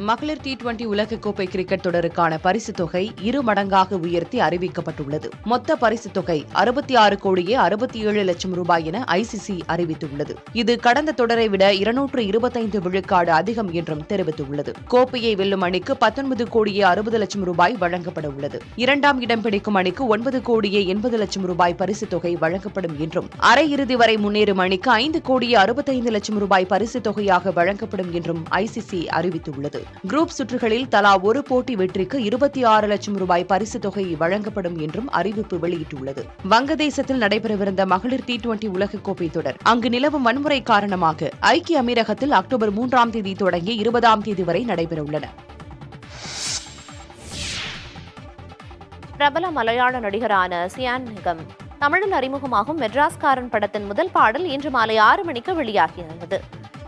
மகளிர் T20 உலகக்கோப்பை cricket தொடருக்கான பரிசுத் தொகை 2 மடங்காக உயர்த்தி அறிவிக்கப்பட்டுள்ளது. மொத்த பரிசுத் தொகை 66 கோடியே 67 லட்சம் ரூபாய் என ICC அறிவித்துள்ளது. இது கடந்த தொடரை விட 225 விழுக்காடு அதிகம் என்றும் தெரிவித்துள்ளது. கோப்பையை வெல்லும் அணிக்கு 19 கோடியே 60 லட்சம் ரூபாய் வழங்கப்பட உள்ளது. 2ஆம் இடம் பிடிக்கும் அணிக்கு 9 கோடியே 80 லட்சம் ரூபாய் பரிசுத் தொகை வழங்கப்படும் என்றும், அரையிறுதி வரை முன்னேறும் அணிக்கு 5 கோடியே 65 லட்சம் ரூபாய் பரிசுத் தொகையாக வழங்கப்படும் என்றும் ICC அறிவித்துள்ளது. குரூப் சுற்றுகளில் தலா ஒரு போட்டி வெற்றிக்கு 26 லட்சம் ரூபாய் பரிசுத் தொகை வழங்கப்படும் என்றும் அறிவிப்பு வெளியிட்டுள்ளது. வங்கதேசத்தில் நடைபெறவிருந்த மகளிர் T20 உலகக்கோப்பை தொடர் அங்கு நிலவும் வன்முறை காரணமாக ஐக்கிய அமீரகத்தில் அக்டோபர் 3ஆம் தேதி தொடங்கி 20ஆம் தேதி வரை நடைபெறவுள்ளன. பிரபல மலையாள நடிகரான சியான் நிகம் தமிழில் அறிமுகமாகும் மெட்ராஸ்காரன் படத்தின் முதல் பாடல் இன்று மாலை 6 மணிக்கு வெளியாகியுள்ளது.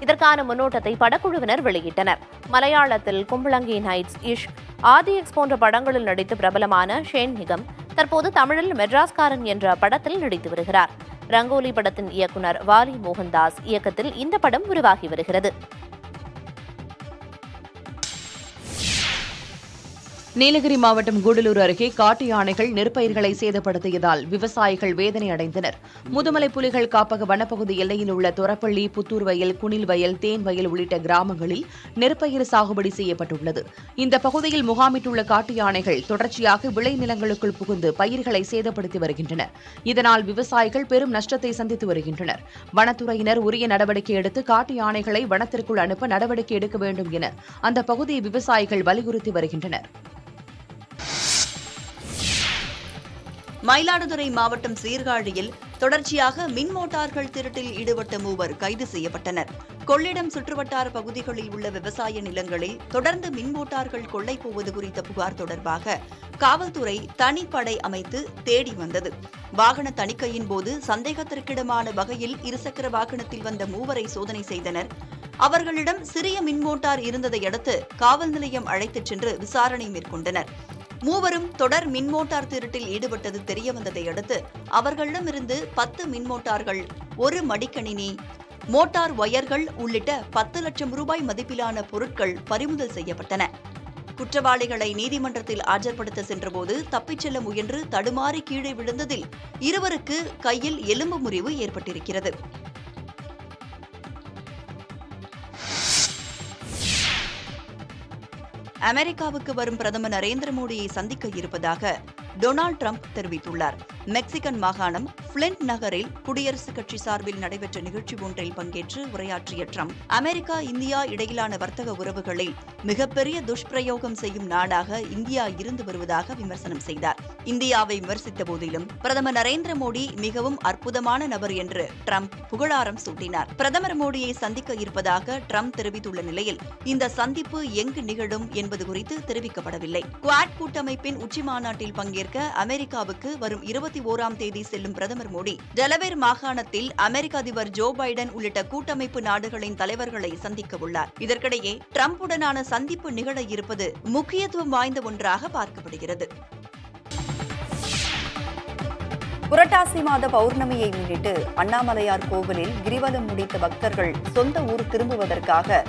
இதற்கான முன்னோட்டத்தை படக்குழுவினர் வெளியிட்டனர். மலையாளத்தில் கும்பளங்கி நைட்ஸ், இஷ்க், ஆதி எக்ஸ் போன்ற படங்களில் நடித்து பிரபலமான ஷேன் நிகம் தற்போது தமிழில் மெட்ராஸ்காரன் என்ற படத்தில் நடித்து வருகிறார். ரங்கோலி படத்தின் இயக்குனர் வாலி மோகன்தாஸ் இயக்கத்தில் இந்த படம் உருவாகி வருகிறது. நீலகிரி மாவட்டம் கூடலூர் அருகே காட்டு யானைகள் நெற்பயிர்களை சேதப்படுத்தியதால் விவசாயிகள் வேதனை அடைந்தனர். முதுமலை புலிகள் காப்பக வனப்பகுதி எல்லையில் உள்ள தொரப்பள்ளி, புத்தூர் வயல், குனில் வயல், தேன் வயல் உள்ளிட்ட கிராமங்களில் நெற்பயிர் சாகுபடி செய்யப்பட்டுள்ளது. இந்த பகுதியில் முகாமிட்டுள்ள காட்டு யானைகள் தொடர்ச்சியாக விளைநிலங்களுக்குள் புகுந்து பயிர்களை சேதப்படுத்தி வருகின்றன. இதனால் விவசாயிகள் பெரும் நஷ்டத்தை சந்தித்து வருகின்றனர். வனத்துறையினர் உரிய நடவடிக்கை எடுத்து காட்டு யானைகளை வனத்திற்குள் அனுப்ப நடவடிக்கை எடுக்க வேண்டும் என அந்த பகுதி விவசாயிகள் வலியுறுத்தி வருகின்றனர். மயிலாடுதுறை மாவட்டம் சீர்காழியில் தொடர்ச்சியாக மின் மோட்டார்கள் திருட்டில் ஈடுபட்ட மூவர் கைது செய்யப்பட்டனர். கொள்ளிடம் சுற்றுவட்டார பகுதிகளில் உள்ள விவசாய நிலங்களில் தொடர்ந்து மின் மோட்டார்கள் கொள்ளை போவது குறித்த புகார் தொடர்பாக காவல்துறை தனிப்படை அமைத்து தேடி வந்தது. வாகன தணிக்கையின் போது சந்தேகத்திற்கிடமான வகையில் இருசக்கர வாகனத்தில் வந்த மூவரை சோதனை செய்தனர். அவர்களிடம் சிறிய மின் மோட்டார் இருந்ததை அடுத்து காவல் நிலையம் அழைத்துச் சென்று விசாரணை மேற்கொண்டனர். மூவரும் தொடர் மின் மோட்டார் திருட்டில் ஈடுபட்டது தெரியவந்ததை அடுத்து அவர்களிடமிருந்து 10 மின் மோட்டார்கள், 1 மடிக்கணினி, மோட்டார் ஒயர்கள் உள்ளிட்ட 10 லட்சம் ரூபாய் மதிப்பிலான பொருட்கள் பறிமுதல் செய்யப்பட்டன. குற்றவாளிகளை நீதிமன்றத்தில் ஆஜர்படுத்த சென்றபோது தப்பிச் செல்ல முயன்று தடுமாறி கீழே விழுந்ததில் இருவருக்கு கையில் எலும்பு முறிவு ஏற்பட்டிருக்கிறது. அமெரிக்காவுக்கு வரும் பிரதமர் நரேந்திர மோடியை சந்திக்க இருப்பதாக டொனால்டு டிரம்ப் தெரிவித்துள்ளார். மெக்சிகன் மாகாணம் பிளின்ட் நகரில் குடியரசுக் கட்சி சார்பில் நடைபெற்ற நிகழ்ச்சி ஒன்றில் பங்கேற்று உரையாற்றிய டிரம்ப், அமெரிக்கா இந்தியா இடையிலான வர்த்தக உறவுகளில் மிகப்பெரிய துஷ்பிரயோகம் செய்யும் நாடாக இந்தியா இருந்து வருவதாக விமர்சனம் செய்தார். இந்தியாவை விமர்சித்த போதிலும் பிரதமர் நரேந்திர மோடி மிகவும் அற்புதமான நபர் என்று டிரம்ப் புகழாரம் சூட்டினார். பிரதமர் மோடியை சந்திக்க இருப்பதாக டிரம்ப் தெரிவித்துள்ள நிலையில் இந்த சந்திப்பு எங்கு நிகழும் என்பது குறித்து தெரிவிக்கப்படவில்லை. குவாட் கூட்டமைப்பின் உச்சிமாநாட்டில் பங்கேற்க அமெரிக்காவுக்கு வரும் 21ஆம் தேதி செல்லும் பிரதமர் மோடி டெலவேர் மாகாணத்தில் அமெரிக்க அதிபர் ஜோ பைடன் உள்ளிட்ட கூட்டமைப்பு நாடுகளின் தலைவர்களை சந்திக்க உள்ளார். இதற்கிடையே டிரம்புடனான சந்திப்பு நிகழ இருப்பது முக்கியத்துவம் வாய்ந்த ஒன்றாக பார்க்கப்படுகிறது. புரட்டாசி மாத பௌர்ணமியை முன்னிட்டு அண்ணாமலையார் கோவிலில் கிரிவலம் முடித்த பக்தர்கள் சொந்த ஊர் திரும்புவதற்காக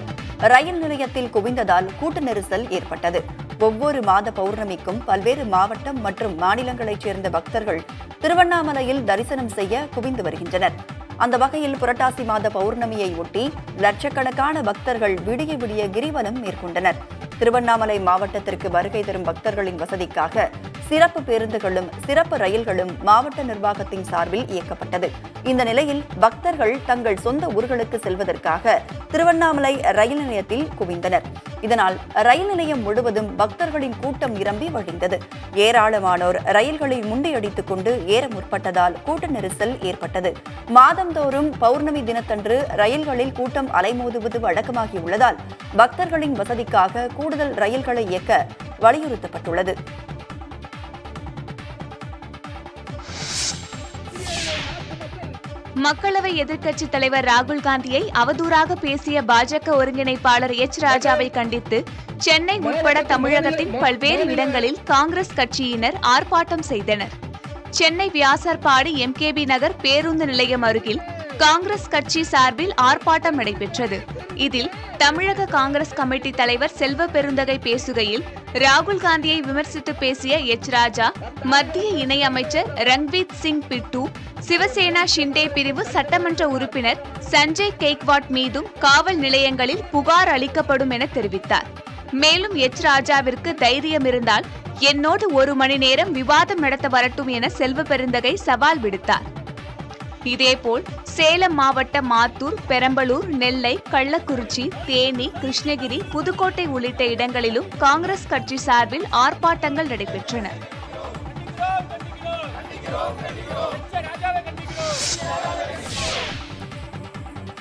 ரயில் நிலையத்தில் குவிந்ததால் கூட்ட நெரிசல் ஏற்பட்டது. ஒவ்வொரு மாத பௌர்ணமிக்கும் பல்வேறு மாவட்டம் மற்றும் மாநிலங்களைச் சேர்ந்த பக்தர்கள் திருவண்ணாமலையில் தரிசனம் செய்ய குவிந்து வருகின்றனர். அந்த வகையில் புரட்டாசி மாத பௌர்ணமியை ஒட்டி லட்சக்கணக்கான பக்தர்கள் விடிய விடிய கிரிவலம் மேற்கொண்டனர். திருவண்ணாமலை மாவட்டத்திற்கு வருகை தரும் பக்தர்களின் வசதிக்காக சிறப்பு பேருந்துகளும் சிறப்பு ரயில்களும் மாவட்ட நிர்வாகத்தின் சார்பில் இயக்கப்பட்டது. இந்த நிலையில் பக்தர்கள் தங்கள் சொந்த ஊர்களுக்கு செல்வதற்காக திருவண்ணாமலை ரயில் நிலையத்தில் குவிந்தனர். இதனால் ரயில் நிலையம் முழுவதும் பக்தர்களின் கூட்டம் நிரம்பி வழிந்தது. ஏராளமானோர் ரயில்களை முண்டியடித்துக் கொண்டு ஏற முற்பட்டதால் கூட்ட நெரிசல் ஏற்பட்டது. மாதந்தோறும் பௌர்ணமி தினத்தன்று ரயில்களில் கூட்டம் அலைமோதுவது வழக்கமாகியுள்ளதால் பக்தர்களின் வசதிக்காக கூடுதல் ரயில்களை இயக்க வலியுறுத்தப்பட்டுள்ளது. மக்களவை எதிர்க்கட்சித் தலைவர் ராகுல் காந்தியை அவதூறாக பேசிய பாஜக ஒருங்கிணைப்பாளர் எச் ராஜாவை கண்டித்து சென்னை உட்பட தமிழகத்தின் பல்வேறு இடங்களில் காங்கிரஸ் கட்சியினர் ஆர்ப்பாட்டம் செய்தனர். சென்னை வியாசர்பாடி MKB நகர் பேருந்து நிலையம் அருகில் காங்கிரஸ் கட்சி சார்பில் ஆர்ப்பாட்டம் நடைபெற்றது. இதில் தமிழக காங்கிரஸ் கமிட்டி தலைவர் செல்வ பெருந்தகை பேசுகையில் ராகுல் காந்தியை விமர்சித்து பேசிய எச். ராஜா, மத்திய இணையமைச்சர் ரன்வீர் சிங் பிட்டு, சிவசேனா ஷிண்டே பிரிவு சட்டமன்ற உறுப்பினர் சஞ்சய் கெய்க்வாட் மீதும் காவல் நிலையங்களில் புகார் அளிக்கப்படும் என தெரிவித்தார். மேலும் எச். ராஜாவிற்கு தைரியம் இருந்தால் என்னோடு 1 மணி நேரம் விவாதம் நடத்த வரட்டும் என செல்வ பெருந்தகை சவால் விடுத்தார். இதேபோல் சேலம் மாவட்ட மாத்தூர், பெரம்பலூர், நெல்லை, கள்ளக்குறிச்சி, தேனி, கிருஷ்ணகிரி, புதுக்கோட்டை உள்ளிட்ட இடங்களிலும் காங்கிரஸ் கட்சி சார்பில் ஆர்ப்பாட்டங்கள் நடைபெற்றன.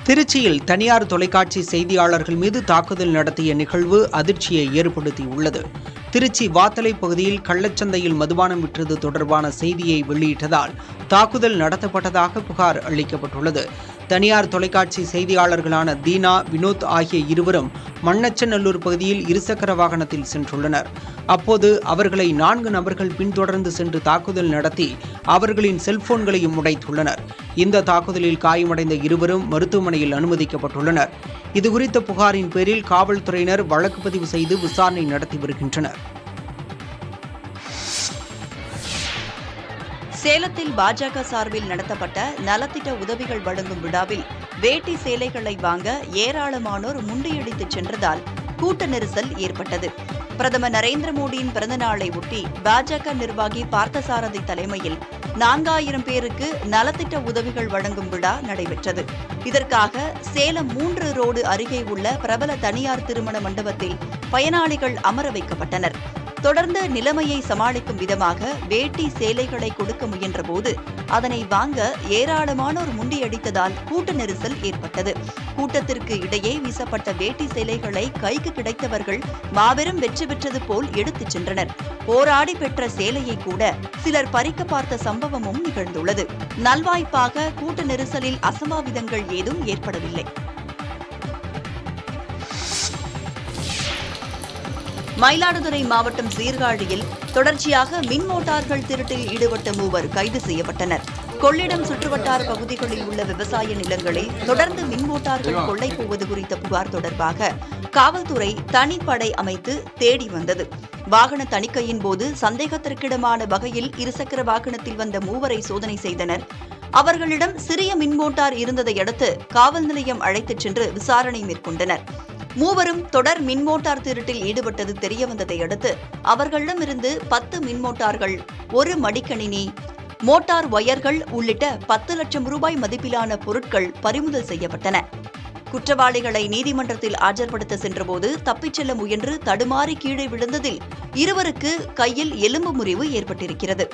திருச்சியில் தனியார் தொலைக்காட்சி செய்தியாளர்கள் மீது தாக்குதல் நடத்திய நிகழ்வு அதிர்ச்சியை ஏற்படுத்தியுள்ளது. திருச்சி வாத்தலை பகுதியில் கள்ளச்சந்தையில் மதுபானம் விற்றது தொடர்பான செய்தியை வெளியிட்டதால் தாக்குதல் நடத்தப்பட்டதாக புகார் அளிக்கப்பட்டுள்ளது. தனியார் தொலைக்காட்சி செய்தியாளர்களான தீனா, வினோத் ஆகிய இருவரும் மண்ணச்சநல்லூர் பகுதியில் இருசக்கர வாகனத்தில் சென்றுள்ளனர். அப்போது அவர்களை 4 நபர்கள் பின்தொடர்ந்து சென்று தாக்குதல் நடத்தி அவர்களின் செல்போன்களையும் உடைத்துள்ளனர். இந்த தாக்குதலில் காயமடைந்த இருவரும் மருத்துவமனையில் அனுமதிக்கப்பட்டுள்ளனர். இதுகுறித்த புகாரின் பேரில் காவல்துறையினர் வழக்கு பதிவு செய்து விசாரணை நடத்தி வருகின்றனர். சேலத்தில் பாஜக சார்பில் நடத்தப்பட்ட நலத்திட்ட உதவிகள் வழங்கும் விழாவில் வேட்டி சேலைகளை வாங்க ஏராளமானோர் முண்டியடித்து சென்றதால் கூட்ட நெரிசல் ஏற்பட்டது. பிரதமர் நரேந்திர மோடியின் பிறந்த நாளை ஒட்டி பாஜக நிர்வாகி பார்த்தசாரதி தலைமையில் 4000 பேருக்கு நலத்திட்ட உதவிகள் வழங்கும் விழா நடைபெற்றது. இதற்காக சேலம் 3 ரோடு அருகே உள்ள பிரபல தனியார் திருமண மண்டபத்தில் பயனாளிகள் அமர வைக்கப்பட்டனர். தொடர்ந்து நிலைமையை சமாளிக்கும் விதமாக வேட்டி சேலைகளை கொடுக்க முயன்றபோது அதனை வாங்க ஏராளமானோர் முண்டியடித்ததால் கூட்ட நெரிசல் ஏற்பட்டது. கூட்டத்திற்கு இடையே வீசப்பட்ட வேட்டி சேலைகளை கைக்கு கிடைத்தவர்கள் மாபெரும் வெற்றி பெற்றது போல் எடுத்துச் சென்றனர். போராடி பெற்ற சேலையை கூட சிலர் பறிக்க பார்த்த சம்பவமும் நிகழ்ந்துள்ளது. நல்வாய்ப்பாக கூட்ட நெரிசலில் அசம்பாவிதங்கள் ஏதும் ஏற்படவில்லை. மயிலாடுதுறை மாவட்டம் சீர்காழியில் தொடர்ச்சியாக மின் மோட்டார்கள் திருட்டில் ஈடுபட்ட 3 கைது செய்யப்பட்டனர். கொள்ளிடம் சுற்றுவட்டார பகுதிகளில் உள்ள விவசாய நிலங்களில் தொடர்ந்து மின் மோட்டார்கள் கொள்ளை போவது குறித்த புகார் தொடர்பாக காவல்துறை தனிப்படை அமைத்து தேடி வந்தது. வாகன தணிக்கையின் போது சந்தேகத்திற்கிடமான வகையில் இருசக்கர வாகனத்தில் வந்த 3 சோதனை செய்தனர். அவர்களிடம் சிறிய மின் மோட்டார் இருந்ததை அடுத்து காவல் நிலையம் அழைத்துச் சென்று விசாரணை மேற்கொண்டனர். 3 தொடர் மின் மோட்டார் திருட்டில் ஈடுபட்டது தெரியவந்ததை அடுத்து அவர்களிடமிருந்து 10 மின் மோட்டார்கள், 1 மடிக்கணினி, மோட்டார் ஒயர்கள் உள்ளிட்ட 10 லட்சம் ரூபாய் மதிப்பிலான பொருட்கள் பறிமுதல் செய்யப்பட்டன. குற்றவாளிகளை நீதிமன்றத்தில் ஆஜர்படுத்த சென்றபோது தப்பிச் செல்ல முயன்று தடுமாறி கீழே விழுந்ததில் 2 கையில் எலும்பு முறிவு ஏற்பட்டிருக்கிறது.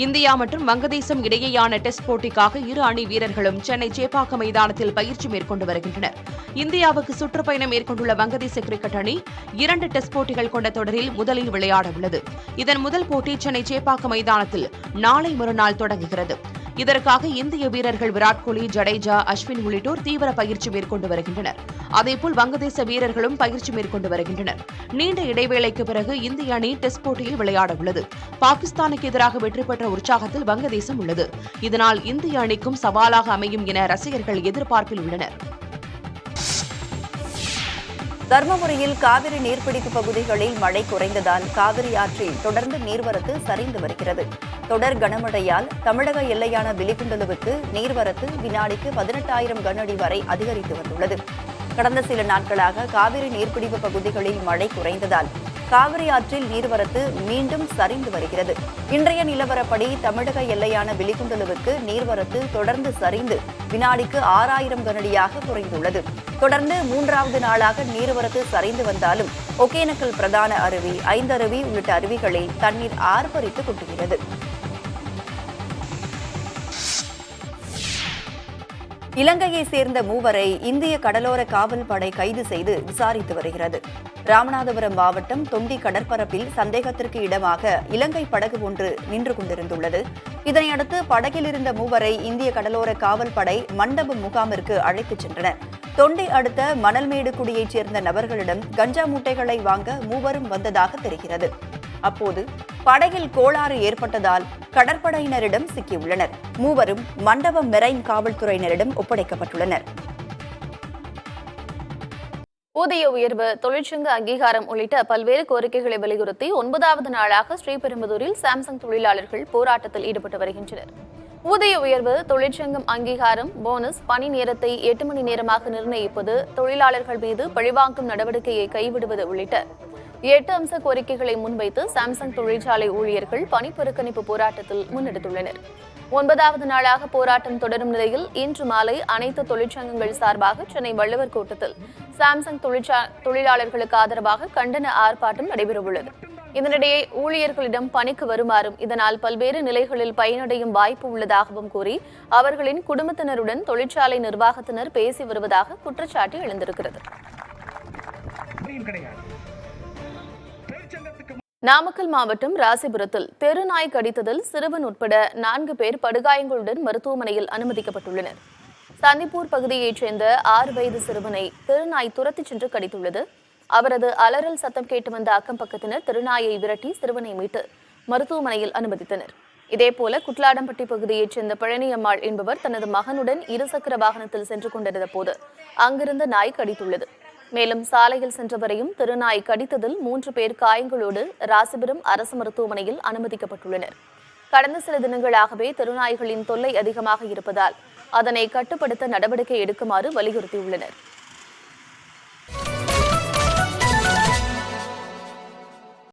இந்தியா மற்றும் வங்கதேசம் இடையேயான டெஸ்ட் போட்டிக்காக 2 அணி வீரர்களும் சென்னை சேப்பாக்கம் மைதானத்தில் பயிற்சி மேற்கொண்டு வருகின்றனர். இந்தியாவுக்கு சுற்றுப்பயணம் மேற்கொண்டுள்ள வங்கதேச கிரிக்கெட் அணி 2 டெஸ்ட் போட்டிகள் கொண்ட தொடரில் முதலில் விளையாட உள்ளது. இதன் முதல் போட்டி சென்னை சேப்பாக்கம் மைதானத்தில் நாளை மறுநாள் தொடங்குகிறது. இதற்காக இந்திய வீரர்கள் விராட் கோலி, ஜடேஜா, அஸ்வின் உள்ளிட்டோர் தீவிர பயிற்சி மேற்கொண்டு வருகின்றனர். அதேபோல் வங்கதேச வீரர்களும் பயிற்சி மேற்கொண்டு வருகின்றனர். நீண்ட இடைவேளைக்கு பிறகு இந்திய அணி டெஸ்ட் போட்டியில் விளையாட உள்ளது. பாகிஸ்தானுக்கு எதிராக வெற்றி பெற்ற உற்சாகத்தில் வங்கதேசம் உள்ளது. இதனால் இந்திய அணிக்கும் சவாலாக அமையும் என ரசிகர்கள் எதிர்பார்ப்பில் உள்ளனர். தர்மபுரியில் காவிரி நீர்பிடிப்பு பகுதிகளில் மழை குறைந்ததால் காவிரி ஆற்றில் தொடர்ந்து நீர்வரத்து சரிந்து வருகிறது. தொடர் கனமழையால் தமிழக எல்லையான பிலிகுண்டலுவுக்கு நீர்வரத்து வினாடிக்கு 18,000 கனஅடி வரை அதிகரித்து வந்துள்ளது. கடந்த சில நாட்களாக காவிரி நீர்பிடிப்பு பகுதிகளில் மழை குறைந்ததால் காவிரி ஆற்றில் நீர்வரத்து மீண்டும் சரிந்து வருகிறது. இன்றைய நிலவரப்படி தமிழக எல்லையான பிலிகுண்டலுவுக்கு நீர்வரத்து தொடர்ந்து சரிந்து வினாடிக்கு 6,000 கனஅடியாக குறைந்துள்ளது. தொடர்ந்து 3வது நாளாக நீர்வரத்து சரிந்து வந்தாலும் ஒகேனக்கல் பிரதான அருவி, ஐந்தருவி உள்ளிட்ட அருவிகளில் தண்ணீர் ஆர்ப்பரித்து கொட்டுகிறது. இலங்கையை சேர்ந்த 3 இந்திய கடலோர காவல் படை கைது செய்து விசாரித்து வருகிறது. ராமநாதபுரம் மாவட்டம் தொண்டி கடற்பரப்பில் சந்தேகத்திற்கு இடமாக இலங்கை படகு ஒன்று நின்று கொண்டிருந்துள்ளது. இதனையடுத்து படகில் இருந்த 3 இந்திய கடலோர காவல் படை மண்டபம் முகாமிற்கு அழைத்துச் சென்றனர். தொண்டி அடுத்த மணல்மேடுகுடியைச் சேர்ந்த நபர்களிடம் கஞ்சா மூட்டைகளை வாங்க 3 வந்ததாக தெரிகிறது. அப்போது படகில் கோளாறு ஏற்பட்டதால் கடற்படையினரிடம் சிக்கியுள்ளனர். மூவரும் மண்டபம் மெரைன் காவல்துறையினரிடம் ஒப்படைக்கப்பட்டுள்ளனர். ஊதிய உயர்வு, தொழிற்சங்க அங்கீகாரம் உள்ளிட்ட பல்வேறு கோரிக்கைகளை வலியுறுத்தி 9வது நாளாக ஸ்ரீபெரும்புதூரில் சாம்சங் தொழிலாளர்கள் போராட்டத்தில் ஈடுபட்டு வருகின்றனர். ஊதிய உயர்வு, தொழிற்சங்கம் அங்கீகாரம், போனஸ், பணி நேரத்தை 8 மணி நேரமாக நிர்ணயிப்பது, தொழிலாளர்கள் மீது பழிவாங்கும் நடவடிக்கையை கைவிடுவது உள்ளிட்ட 8 அம்ச கோரிக்கைகளை முன்வைத்து சாம்சங் தொழிற்சாலை ஊழியர்கள் பணி புறக்கணிப்பு போராட்டத்தில் முன்னெடுத்துள்ளனர். 9வது நாளாக போராட்டம் தொடரும் நிலையில் இன்று மாலை அனைத்து தொழிற்சங்கங்கள் சார்பாக சென்னை வள்ளுவர் கோட்டத்தில் சாம்சங் தொழிலாளர்களுக்கு ஆதரவாக கண்டன ஆர்ப்பாட்டம் நடைபெறவுள்ளது. இதனிடையே ஊழியர்களிடம் பணிக்கு வருமாறும் இதனால் பல்வேறு நிலைகளில் பயனடையும் வாய்ப்பு உள்ளதாகவும் கூறி அவர்களின் குடும்பத்தினருடன் தொழிற்சாலை நிர்வாகத்தினர் பேசி வருவதாக குற்றச்சாட்டு எழுந்திருக்கிறது. நாமக்கல் மாவட்டம் ராசிபுரத்தில் தெருநாய் கடித்ததில் சிறுவன் உட்பட 4 பேர் படுகாயங்களுடன் மருத்துவமனையில் அனுமதிக்கப்பட்டுள்ளனர். சந்திப்பூர் பகுதியைச் சேர்ந்த 6 வயது சிறுவனை தெருநாய் துரத்திச் சென்று கடித்துள்ளது. அவரது அலறல் சத்தம் கேட்டு வந்த அக்கம் பக்கத்தினர் தெருநாயை விரட்டி சிறுவனை மீட்டு மருத்துவமனையில் அனுமதித்தனர். இதேபோல குட்லாடம்பட்டி பகுதியைச் சேர்ந்த பழனியம்மாள் என்பவர் தனது மகனுடன் 2 சக்கர வாகனத்தில் சென்று கொண்டிருந்த போது அங்கிருந்த நாய் கடித்துள்ளது. மேலும் சாலையில் சென்றவரையும் திருநாய் கடித்ததில் 3 பேர் காயங்களோடு ராசிபுரம் அரசு மருத்துவமனையில் அனுமதிக்கப்பட்டுள்ளனர். கடந்த சில தினங்களாகவே திருநாய்களின் தொல்லை அதிகமாக இருப்பதால் அதனை கட்டுப்படுத்த நடவடிக்கை எடுக்குமாறு வலியுறுத்தியுள்ளனர்.